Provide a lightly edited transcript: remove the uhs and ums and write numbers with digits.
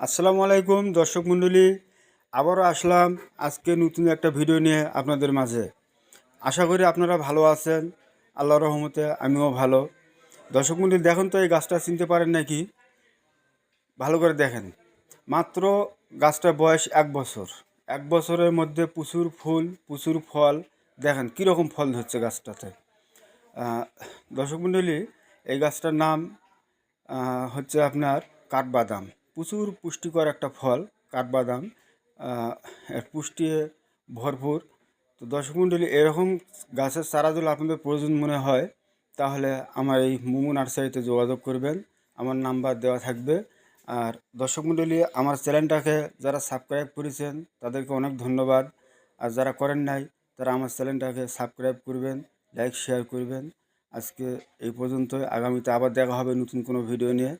আসসালামু আলাইকুম দর্শক মণ্ডলী, আবারও আসলাম আজকে নতুন একটা ভিডিও নিয়ে আপনাদের মাঝে। আশা করি আপনারা ভালো আছেন। আল্লাহর রহমতে আমিও ভালো। দর্শক মণ্ডলী, দেখুন তো এই গাছটা চিনতে পারেন নাকি? ভালো করে দেখেন। মাত্র গাছটার বয়স 1 বছর। 1 বছরের মধ্যে প্রচুর ফুল, প্রচুর ফল। দেখেন কীরকম ফল ধরছে গাছটাতে। আহ, দর্শক মণ্ডলী, এই গাছটার নাম হচ্ছে আপনার কাঠবাদাম। প্রচুর পুষ্টিকর একটা ফল কাঠবাদাম। এর পুষ্টি ভরপুর। তো দর্শক মণ্ডলী, এরকম গাছের চারা যদি আপনাদের প্রয়োজন মনে হয় তাহলে আমার এই মুমু নার্সারিতে যোগাযোগ করবেন। আমার নাম্বার দেওয়া থাকবে। আর দর্শক মণ্ডলী, আমার চ্যানেলটাকে যারা সাবস্ক্রাইব করেছেন তাদেরকে অনেক ধন্যবাদ। আর যারা করেন নাই তারা আমার চ্যানেলটাকে সাবস্ক্রাইব করবেন, লাইক শেয়ার করবেন। আজকে এই পর্যন্ত। আগামীতে আবার দেখা হবে নতুন কোনো ভিডিও নিয়ে।